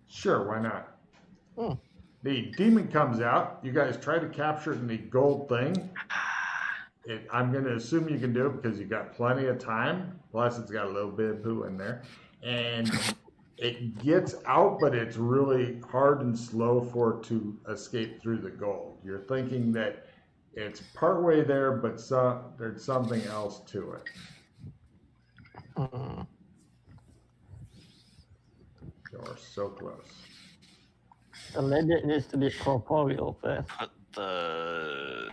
Sure, why not? Hmm. The demon comes out. You guys try to capture it in the gold thing. I'm going to assume you can do it because you got plenty of time. Plus, it's got a little bit of poo in there. And it gets out, but it's really hard and slow for it to escape through the gold. You're thinking that it's partway there, but there's something else to it. Hmm. You're so close. So maybe it needs to be corporeal first. Put the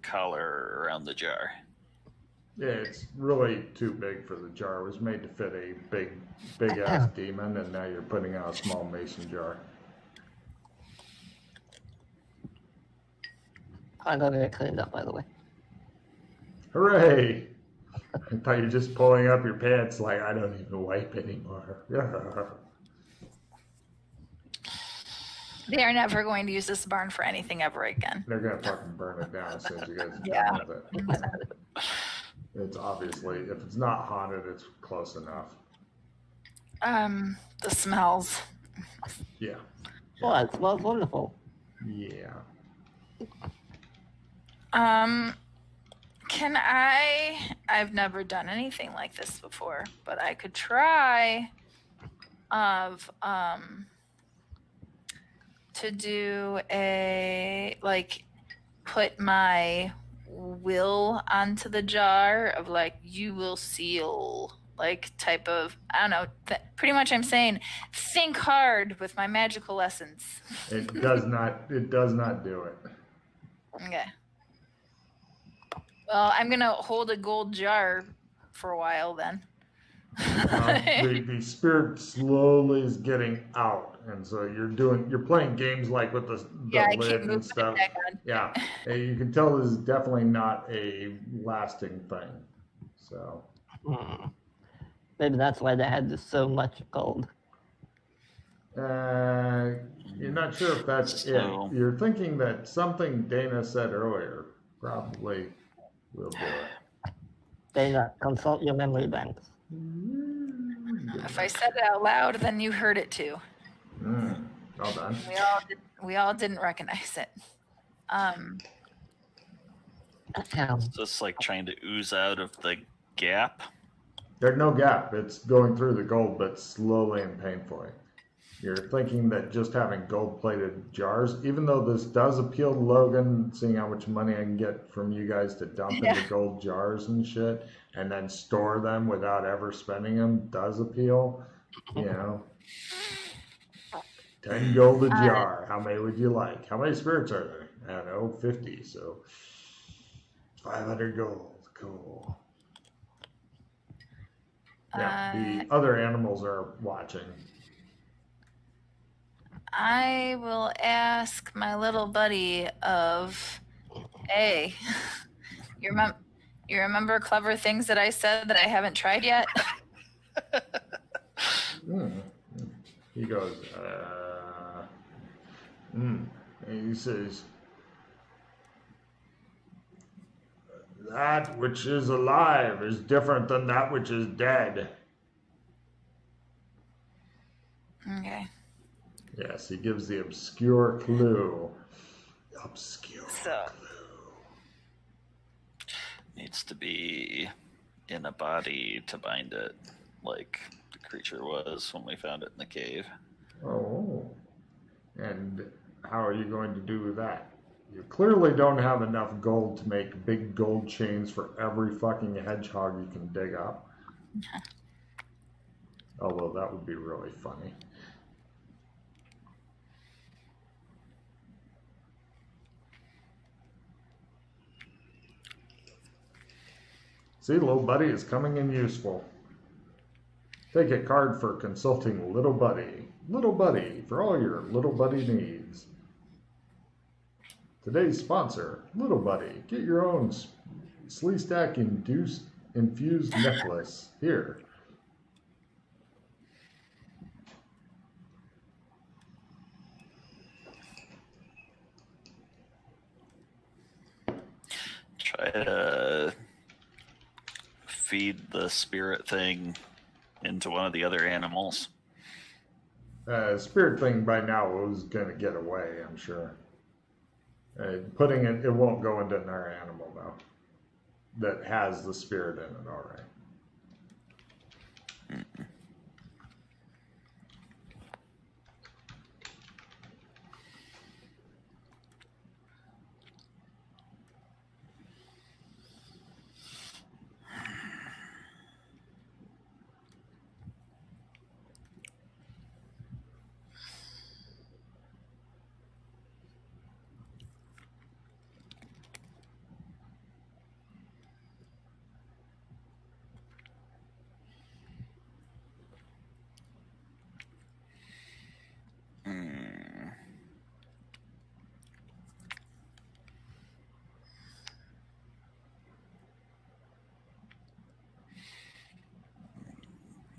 collar around the jar. Yeah, it's really too big for the jar. It was made to fit a big ass demon, and now you're putting out a small mason jar. I gotta get cleaned up, by the way. Hooray! I thought you were just pulling up your pants like I don't even wipe anymore. They are never going to use this barn for anything ever again. They're gonna fucking burn it down as soon as you guys are Yeah. done with it. It's obviously, if it's not haunted, it's close enough. The smells. Yeah. Oh, it smells wonderful. Yeah. Can I've never done anything like this before, but I could try to do put my will onto the jar of you will seal type of, I don't know, pretty much I'm saying think hard with my magical lessons. It does not do it. Okay. Well, I'm gonna hold a gold jar for a while then. The spirit slowly is getting out, and so you're playing games like with the lid and stuff. Yeah, and you can tell this is definitely not a lasting thing. So Maybe that's why they had so much gold. you're not sure if that's it. You're thinking that something Dana said earlier probably will do it. Dana, consult your memory banks. If I said it out loud, then you heard it too. Well done. We all didn't recognize it. It's just like trying to ooze out of the gap. There's no gap. It's going through the gold, but slowly and painfully. You're thinking that just having gold-plated jars, even though this does appeal to Logan, seeing how much money I can get from you guys to dump into gold jars and shit, and then store them without ever spending them, does appeal. 10 gold a jar. How many would you like? How many spirits are there? I don't know, 50. So 500 gold. Cool. Yeah, the other animals are watching. I will ask my little buddy of, hey, you remember clever things that I said that I haven't tried yet? He goes, and he says, that which is alive is different than that which is dead. Okay. Yes, he gives the obscure clue. Clue. Needs to be in a body to bind it, like the creature was when we found it in the cave. Oh. And how are you going to do that? You clearly don't have enough gold to make big gold chains for every fucking hedgehog you can dig up. Although that would be really funny. See, little buddy is coming in useful. Take a card for consulting Little Buddy. Little Buddy, for all your Little Buddy needs. Today's sponsor, Little Buddy. Get your own Sleestack infused necklace. Here. Try to feed the spirit thing into one of the other animals. Okay. Try to feed the spirit thing into one of the other animals. All right. Try to feed the spirit thing into one of the other animals. Try to feed the spirit thing into one of the other animals. Try to feed the spirit thing into one of the other animals. Spirit thing by now was going to get away, I'm sure. Putting it won't go into another animal though that has the spirit in it already.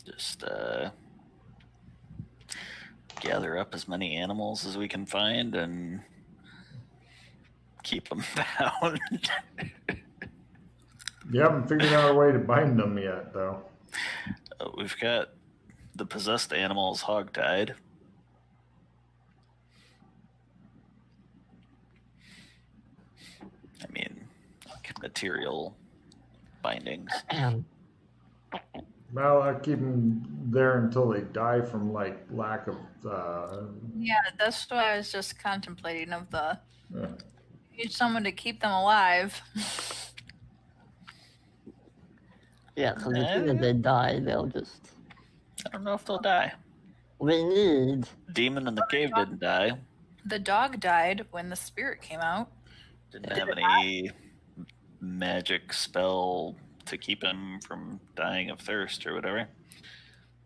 Just gather up as many animals as we can find and keep them bound. You haven't figured out a way to bind them yet, though. We've got the possessed animals hog-tied. I mean, like material bindings. Well, I keep them there until they die from like lack of. Yeah, that's what I was just contemplating of the. Yeah. Need someone to keep them alive. Yeah, because as soon as they die, they'll just. I don't know if they'll die. We need. Demon in the cave didn't die. The dog died when the spirit came out. Didn't have any magic spell to keep him from dying of thirst or whatever.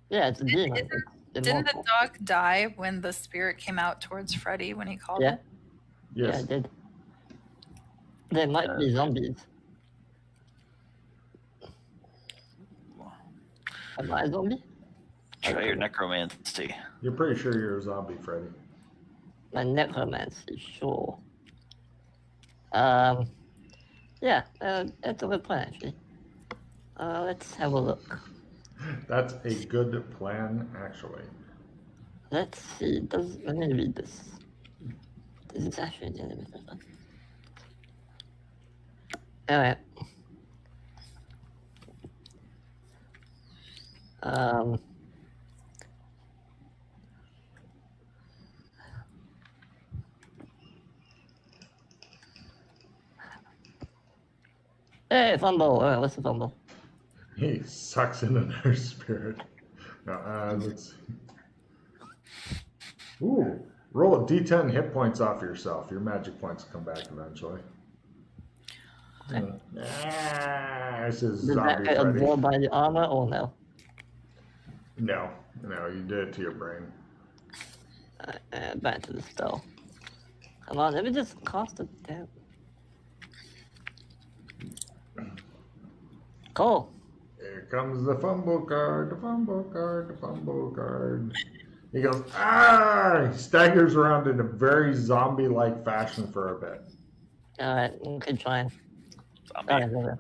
Yeah, it's a demon. It's Didn't the immortal. dog die when the spirit came out towards Freddy when he called Yeah. it? Yeah, Yes. it did. They might be zombies. Am I a zombie? Try your necromancy. You're pretty sure you're a zombie, Freddy. My necromancy, sure. Yeah, that's a good plan, actually. Let's have a look. That's a good plan, actually. Let's see. Let me read this. This is actually the end of this one. Alright. Hey, fumble. Alright, what's the fumble? He sucks in another spirit. Let's see. Ooh, roll a d10 hit points off yourself. Your magic points come back eventually. Okay. This is Did that zombie get Freddy. absorbed by the armor or no? No, you did it to your brain. Back to the spell. Come on, let me just cast it down. Cool. Here comes the fumble card, the fumble card, the fumble card. He goes, ah! He staggers around in a very zombie-like fashion for a bit. Alright, good trying. Zombie. Alright,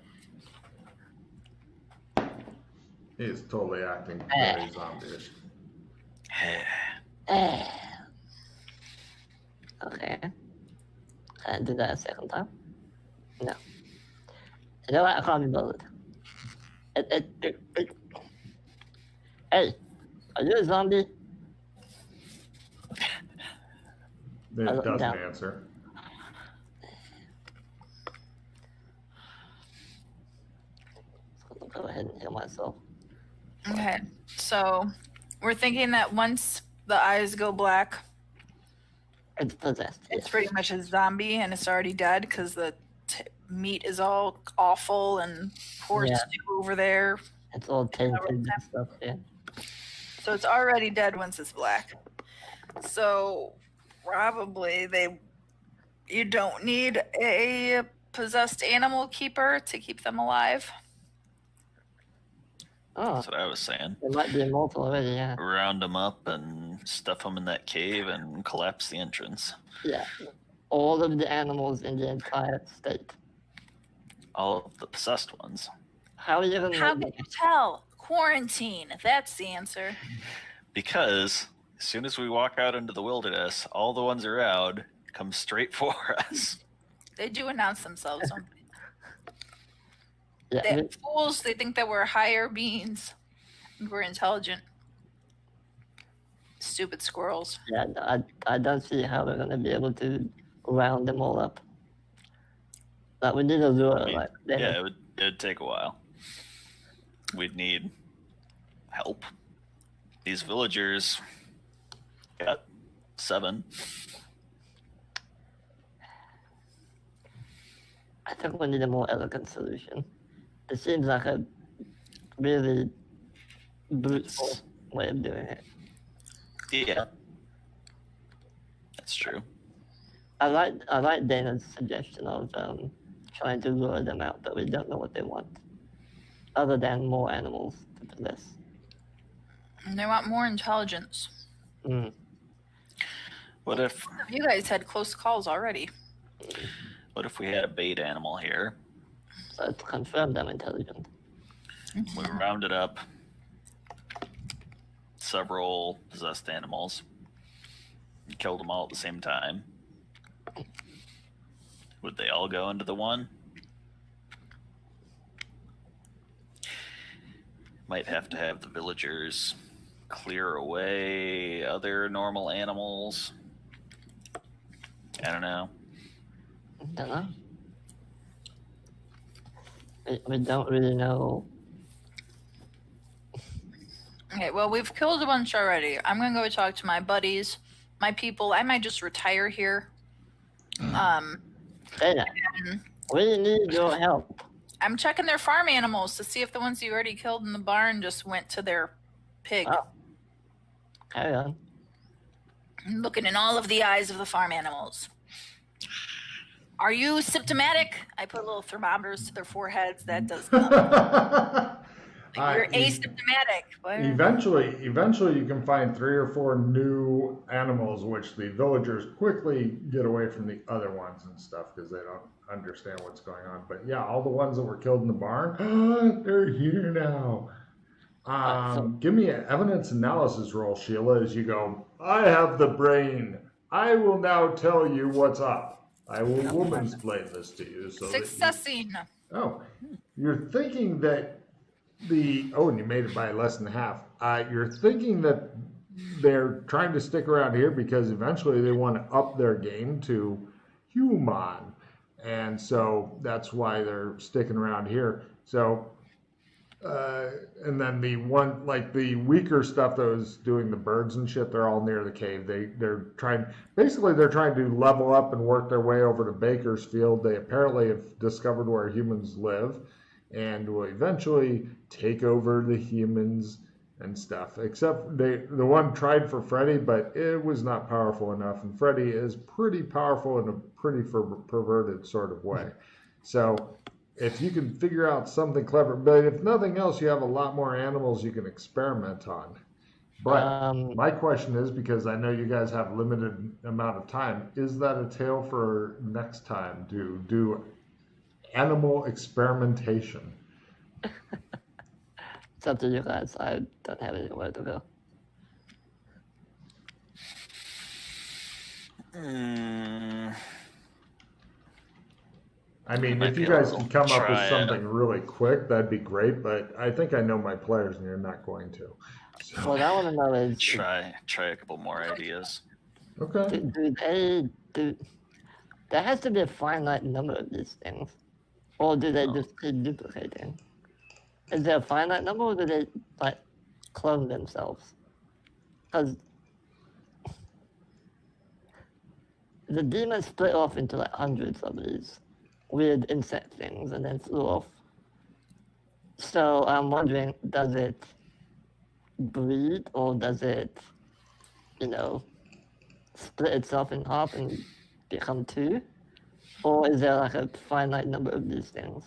He is totally acting very zombie-ish. Okay. Can I do that a second time? No. You know what? I can't be bothered. Hey, are you a zombie? It doesn't down. answer. I'll go ahead and heal myself. Okay, so we're thinking that once the eyes go black, It's possessed. it's Yes. pretty much a zombie and it's already dead because the meat is all awful and poor Yeah. stew over there. It's all tainted and stuff, yeah. So it's already dead once it's black. So probably you don't need a possessed animal keeper to keep them alive. Oh, That's what I was saying. it might be immortal already, yeah. Round them up and stuff them in that cave and collapse the entrance. Yeah. All of the animals in the entire state. All of the possessed ones. How do you even How know can you tell? Quarantine. That's the answer. Because As soon as we walk out into the wilderness, all the ones around come straight for us. They do announce themselves. Yeah, They're fools. They think that we're higher beings. And we're intelligent. Stupid squirrels. yeah. I don't see how we're gonna be able to round them all up. Like we need a lure, I mean, like yeah, it'd take a while. We'd need help. These villagers got 7. I think we need a more elegant solution. It seems like a really brute force way of doing it. Yeah, that's true. I like Dana's suggestion of trying to lure them out, but we don't know what they want, other than more animals to possess. And they want more intelligence. Mm. What if You guys had close calls already. we had a bait animal here? So to confirm them intelligent. We rounded up several possessed animals. We killed them all at the same time. Would they all go into the one? Might have to have the villagers clear away other normal animals. I don't know. Don't know. We don't really know. Okay, well, we've killed a bunch already. I'm going to go talk to my buddies, my people. I might just retire here. Dana, we need your help. I'm checking their farm animals to see if the ones you already killed in the barn just went to their pig. Oh. Carry on. I'm looking in all of the eyes of the farm animals. Are you symptomatic? I put little thermometers to their foreheads. That does nothing. You're asymptomatic. What? Eventually, you can find 3 or 4 new animals, which the villagers quickly get away from the other ones and stuff because they don't understand what's going on. But yeah, all the ones that were killed in the barn, they're here now. Give me an evidence analysis roll, Sheila, as you go, I have the brain. I will now tell you what's up. I will womansplain this to you. So Successing. You're thinking that and you made it by less than half. You're thinking that they're trying to stick around here because eventually they want to up their game to human. And so that's why they're sticking around here. So, and then the one, like the weaker stuff that was doing the birds and shit, they're all near the cave. They're trying to level up and work their way over to Bakersfield. They apparently have discovered where humans live and will eventually take over the humans and stuff. Except the one tried for Freddy, but it was not powerful enough. And Freddy is pretty powerful in a pretty perverted sort of way. So if you can figure out something clever, but if nothing else, you have a lot more animals you can experiment on. But my question is, because I know you guys have limited amount of time, is that a tale for next time to do animal experimentation? It's up to you guys. I don't have anywhere to go. I mean, if you guys can come up with something really quick, that'd be great. But I think I know my players, and you're not going to. So. What I want to know is try a couple more ideas. Okay. There has to be a finite number of these things, or do they just keep duplicating? Is there a finite number, or do they like clone themselves? Because the demons split off into like hundreds of these weird insect things and then flew off. So I'm wondering, does it breed or does it, split itself in half and become 2? Or is there like a finite number of these things?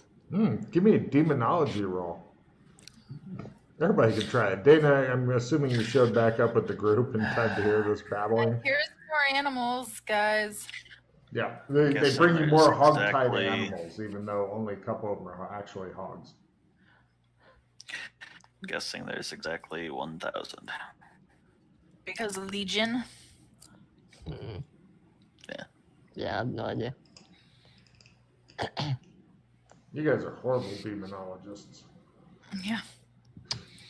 Give me a demonology roll. Everybody can try it. Dana, I'm assuming you showed back up with the group in time to hear this babbling. Here's more animals, guys. Yeah, they bring you more hog-type animals, even though only a couple of them are actually hogs. I'm guessing there's exactly 1,000. Because of Legion. Mm. Yeah. Yeah, I have no idea. You guys are horrible demonologists. Yeah.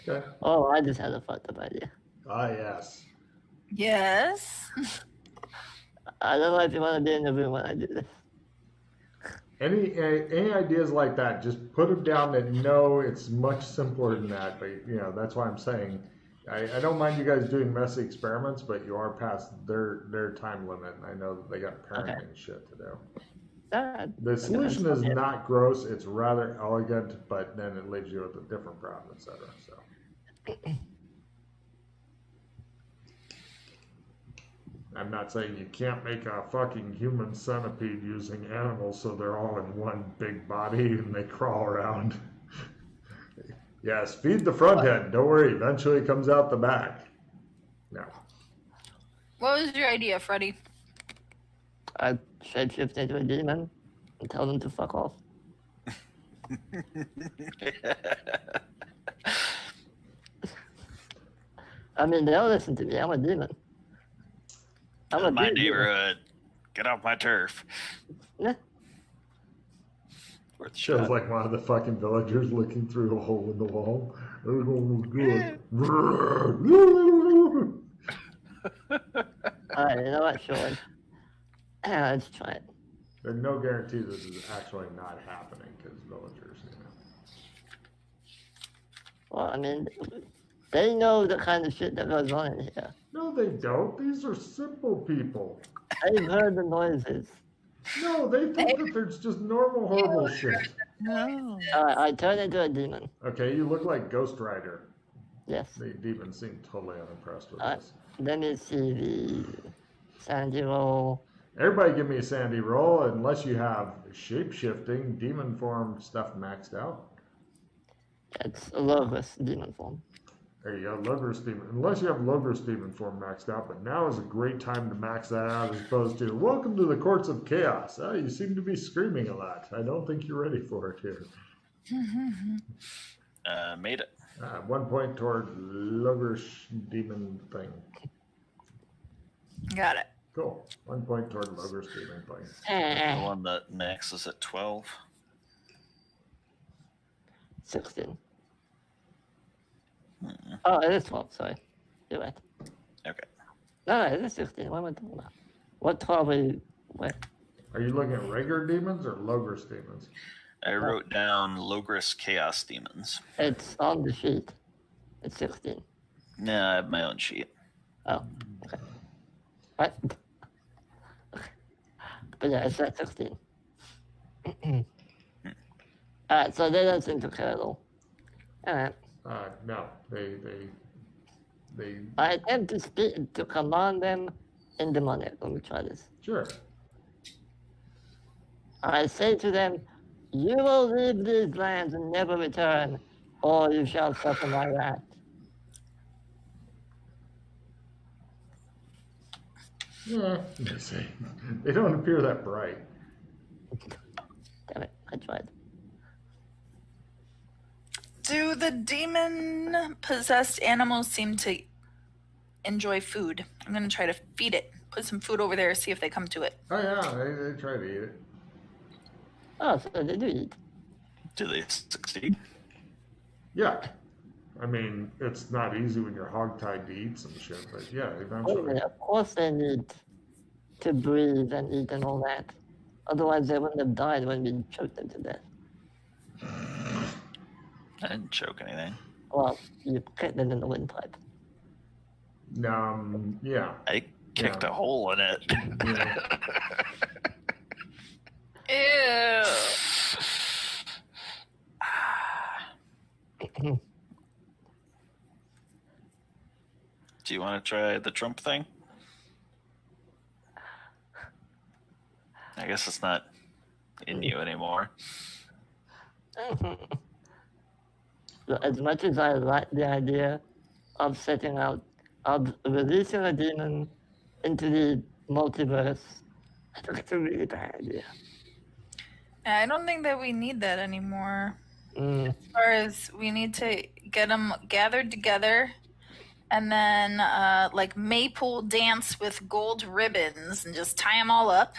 Okay. Oh, I just had a fucked up idea. Ah, yes. Yes. I don't know if you want to be in the room when I do this. Any ideas like that, just put them down and know it's much simpler than that. But, that's why I'm saying I don't mind you guys doing messy experiments, but you are past their time limit. And I know that they got parenting shit to do. The solution is not gross. It's rather elegant, but then it leaves you with a different problem, etc. So. I'm not saying you can't make a fucking human centipede using animals so they're all in one big body and they crawl around. Yes, feed the front end. Don't worry, eventually it comes out the back. No. What was your idea, Freddy? I shapeshift into a demon and tell them to fuck off. I mean, they'll listen to me. I'm a demon. In my neighborhood. Get off my turf. Yeah. Worth a Shows shot. like one of the fucking villagers looking through a hole in the wall. Good. Alright, you know what? Sure. Let's try it. There's no guarantee this is actually not happening because villagers, Well, I mean, they know the kind of shit that goes on in here. No, they don't. These are simple people. They've heard the noises. No, they think that there's just normal, horrible shit. No. I turn into a demon. Okay, you look like Ghost Rider. Yes. The demon seemed totally unimpressed with this. Let me see the sandy roll. Everybody give me a sandy roll unless you have shape-shifting, demon form stuff maxed out. It's a Logos demon form. There you go, Logos demon. Unless you have Logos demon form maxed out, but now is a great time to max that out as opposed to, welcome to the courts of chaos. Oh, you seem to be screaming a lot. I don't think you're ready for it here. Made it. 1 point toward Logos demon thing. Got it. Cool. 1 point toward Logos demon thing. The one that maxes at 12. 16. Oh, it is 12, sorry. You're right. Okay. No, it is 16. What am I talking about? What 12 are you... Wait. Are you looking at regular demons or Logos demons? I wrote down Logris Chaos Demons. It's on the sheet. It's 16. Nah, I have my own sheet. Oh, okay. What? But yeah, it's at 16. Alright, so they don't seem to care at all. Alright. No, they I attempt to speak to command them in demonic. Let me try this. sure. I say to them, you will leave these lands and never return, or you shall suffer my wrath. Yeah, let me see. They don't appear that bright. Damn it, I tried. Do the demon-possessed animals seem to enjoy food? I'm going to try to feed it. Put some food over there, see if they come to it. Oh yeah, they try to eat it. Oh, so they do eat. Do they succeed? Yeah. I mean, it's not easy when you're hogtied to eat some shit, but yeah, Wait a eventually. minute, of course they need to breathe and eat and all that. Otherwise they wouldn't have died when we choked them to death. I didn't choke anything. Well, you kicked them in the windpipe. Yeah. I kicked a hole in it. Yeah. Ew. Do you want to try the Trump thing? I guess it's not in you anymore. As much as I like the idea of of releasing a demon into the multiverse, I think it's a really bad idea. I don't think that we need that anymore. Mm. As far as we need to get them gathered together and then like maple dance with gold ribbons and just tie them all up.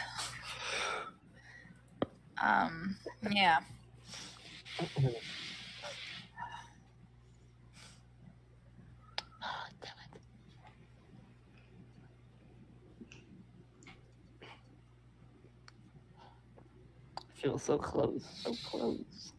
Yeah. Feel so close, so close.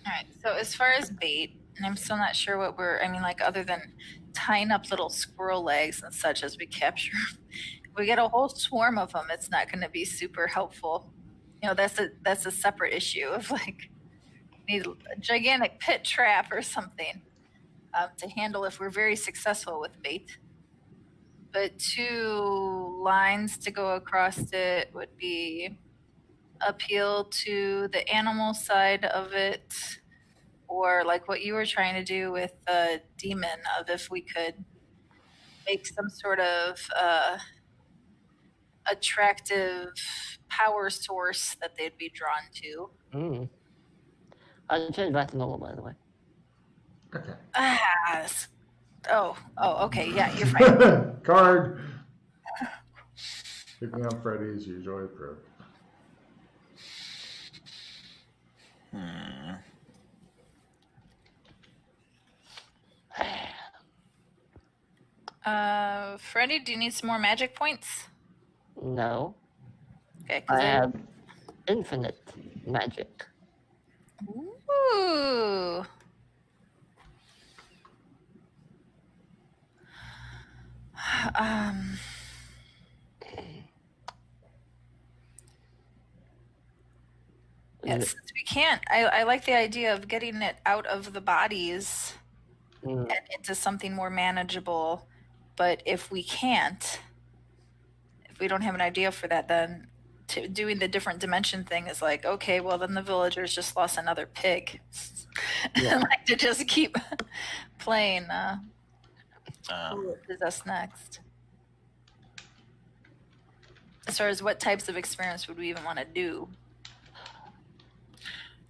All right. So as far as bait, and I'm still not sure what I mean, like other than tying up little squirrel legs and such as we capture. If we get a whole swarm of them, it's not going to be super helpful. You know, that's a separate issue of like need a gigantic pit trap or something to handle if we're very successful with bait. But 2 lines to go across it would be appeal to the animal side of it, or like what you were trying to do with the demon, of if we could make some sort of attractive power source that they'd be drawn to. I changed back to normal, by the way. Okay. Oh, okay, yeah, you're fine. Card. Picking up Freddy as usually approved. Freddy, do you need some more magic points? No, Okay, I have infinite magic. Ooh. Yeah, since we can't, I like the idea of getting it out of the bodies and into something more manageable. But if we can't, if we don't have an idea for that, then doing the different dimension thing is like, okay, well, then the villagers just lost another pig. Yeah. Like to just keep playing. Who is us next? As far as what types of experiments would we even want to do?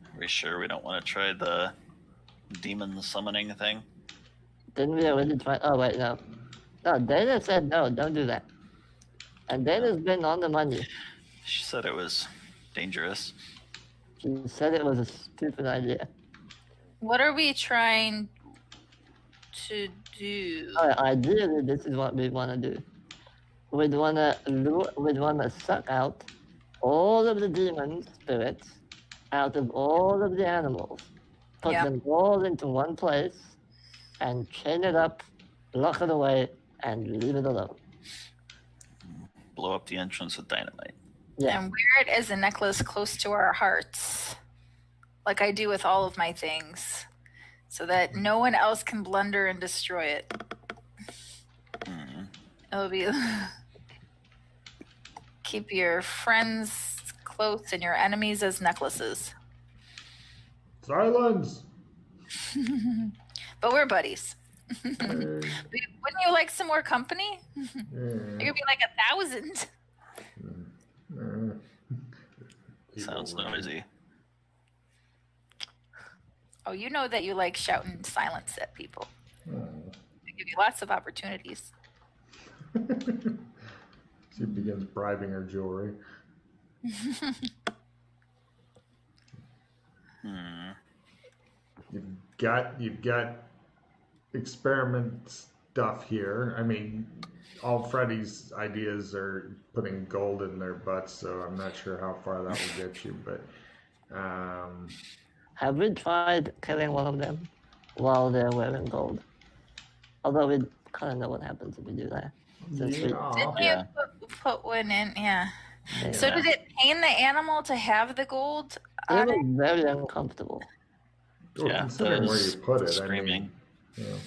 Are we sure we don't want to try the demon summoning thing? Didn't we already try? Oh, wait, no. No, Dana said no, don't do that. And Dana's been on the money. She said it was dangerous. She said it was a stupid idea. What are we trying to do? Ideally, this is what we want to do. We'd want to suck out all of the demon spirits out of all of the animals, put them all into one place, and chain it up, lock it away, and leave it alone. Blow up the entrance with dynamite. Yeah. And wear it as a necklace close to our hearts, like I do with all of my things, so that no one else can blunder and destroy it. It'll be keep your friends close and your enemies as necklaces. Silence. But we're buddies. Wouldn't you like some more company? It could be like 1,000. Sounds noisy. Oh, you know that you like shouting silence at people. They give you lots of opportunities. She begins bribing her jewelry. You've got experiment stuff here. I mean, all Freddy's ideas are putting gold in their butts, so I'm not sure how far that will get you. But have we tried killing one of them while they're wearing gold? Although we kind of know what happens if we do that. Didn't you put one in? Yeah. So did it pain the animal to have the gold on It it? was very uncomfortable. Well, considering where you put it, screaming. I mean,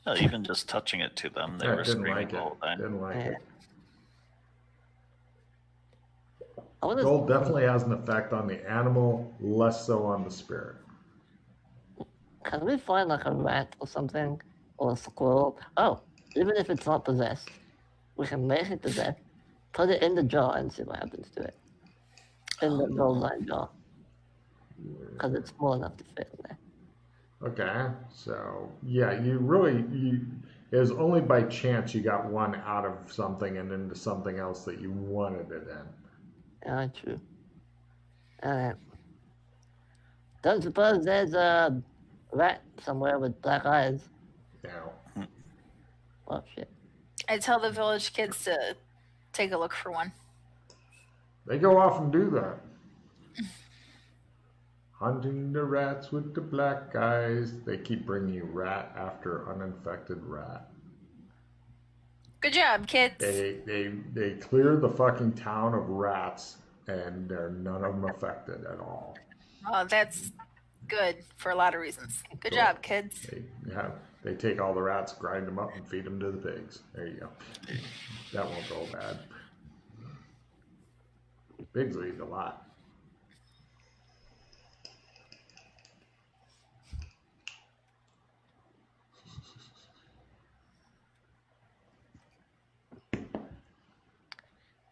No, even just touching it to them, they were didn't screaming like the whole it. time. Didn't like it. Gold definitely has an effect on the animal, less so on the spirit. Can we find like a rat or something? Or a squirrel? Oh, even if it's not possessed, we can make it possessed Put it in the jar and see what happens to it. In the gold line jar. Because it's small enough to fit in there. Okay, so yeah, it was only by chance you got one out of something and into something else that you wanted it in. Yeah, true. Alright. Don't suppose there's a rat somewhere with black eyes. Now, Oh shit. I tell the village kids to take a look for one. they go off and do that. Hunting the rats with the black eyes. They keep bringing you rat after uninfected rat. Good job, kids. They clear the fucking town of rats, and they're none of them affected at all. Oh, that's good for a lot of reasons. Good job, kids. They take all the rats, grind them up, and feed them to the pigs. There you go. That won't go bad. Pigs will eat a lot.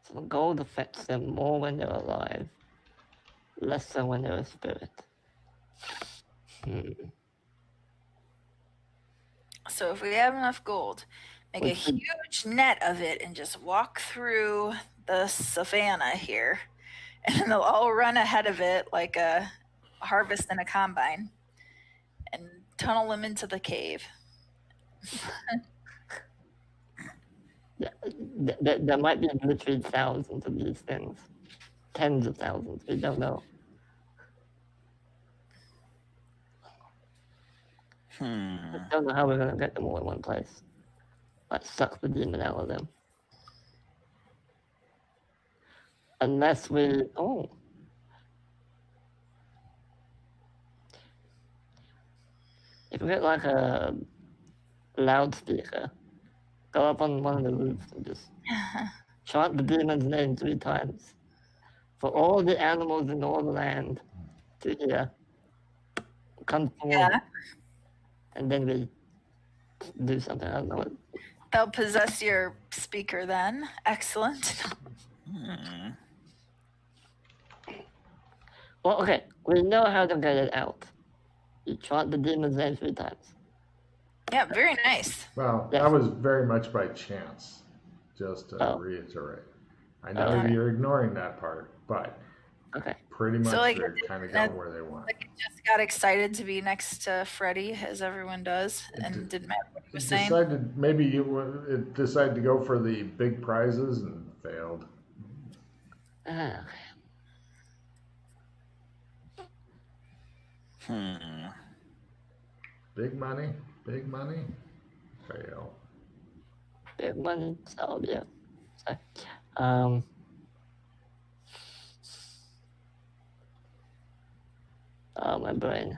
So gold affects them more when they're alive, less so when they're a spirit. So if we have enough gold, make a huge net of it and just walk through the savannah here. And they'll all run ahead of it like a harvest in a combine and tunnel them into the cave. There might be literally thousands of these things. Tens of thousands, we don't know. I don't know how we're gonna get them all in one place. Like suck the demon out of them. Unless we if we get like a loudspeaker, go up on one of the roofs and just chant the demon's name 3 times. For all the animals in all the land to hear. Come forward. And then we do something. I don't know what. They'll possess your speaker then. Excellent. Well, okay. We know how to get it out. You chant the demon's name 3 times. Yeah, very nice. Well, that was very much by chance, just to reiterate. I know you're ignoring that part, but pretty much they're kind of going where they want. Like, it just got excited to be next to Freddy, as everyone does, and didn't matter what he was saying. Maybe it decided to go for the big prizes and failed. Big money, fail. Big money, so yeah. So, oh, my brain.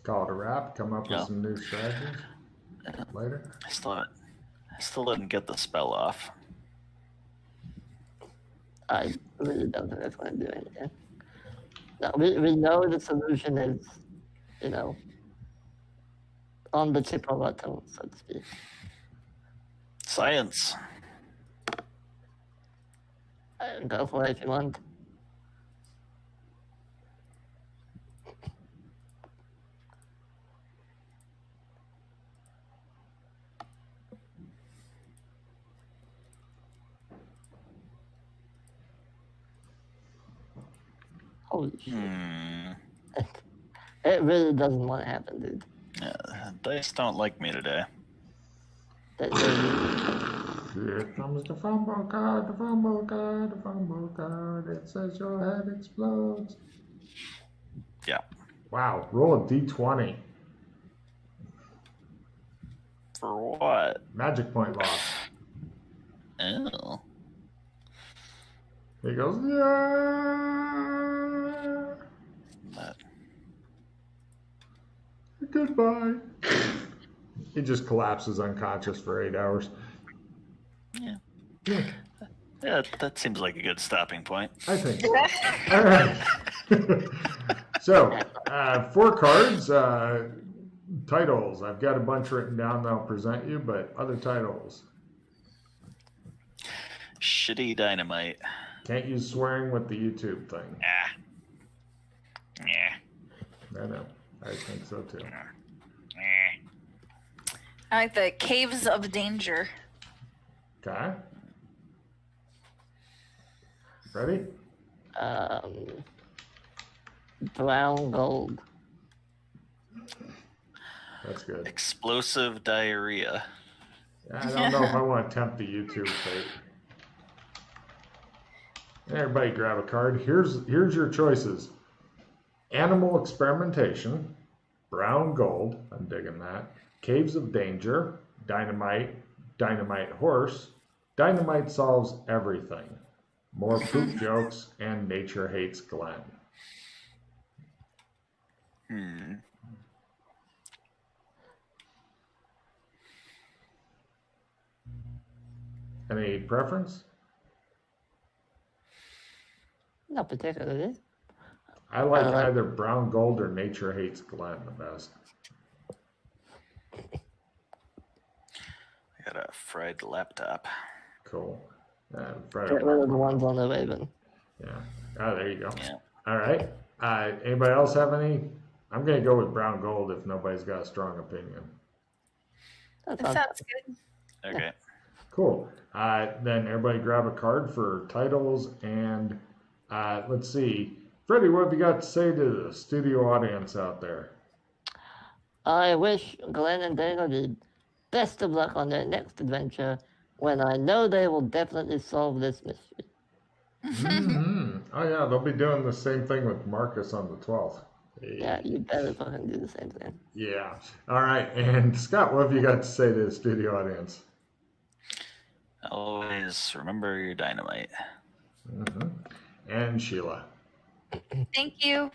Call it a wrap. Come up with some new strategies later. I still didn't get the spell off. I really don't think that's going to do anything. No, we know the solution is, on the tip of our tongue, so to speak. Science. Go for it if you want. Holy shit. It really doesn't want to happen, dude. Yeah, dice don't like me today. Here comes the fumble card, the fumble card, the fumble card. It says your head explodes. Yeah. Wow, roll a d20. For what? Magic point loss. Oh. He goes, yeah. That. Goodbye. He just collapses unconscious for 8 hours. Yeah. Yeah, Yeah, that seems like a good stopping point. I think so. All right. So, 4 cards. Titles. I've got a bunch written down that I'll present you, but other titles. Shitty dynamite. Can't use swearing with the YouTube thing. Ah. Yeah. I know. I think so too. I like the Caves of Danger. Okay. Ready? Brown gold. That's good. Explosive diarrhea. I don't know if I want to tempt the YouTube fate. Everybody grab a card. Here's your choices. Animal experimentation, brown gold, I'm digging that. Caves of danger, dynamite, dynamite horse, dynamite solves everything. More poop jokes, and nature hates Glenn. Any preference? Not particularly. I like I like- either brown gold or nature hates Glenn the best. I got a fried laptop. Cool. Get rid of the ones on the Raven. Yeah. Oh, there you go. Yeah. All right. Anybody else have any? I'm going to go with brown gold if nobody's got a strong opinion. That That sounds sounds good. Okay. Cool. Then everybody grab a card for titles and let's see. Freddie, what have you got to say to the studio audience out there? I wish Glenn and Dana the best of luck on their next adventure when I know they will definitely solve this mystery. Mm-hmm. Oh, yeah, they'll be doing the same thing with Marcus on the 12th. Hey. Yeah, you better fucking do the same thing. Yeah. All right. And Scott, what have you got to say to the studio audience? Always remember your dynamite. Mm-hmm. And Sheila. Thank you.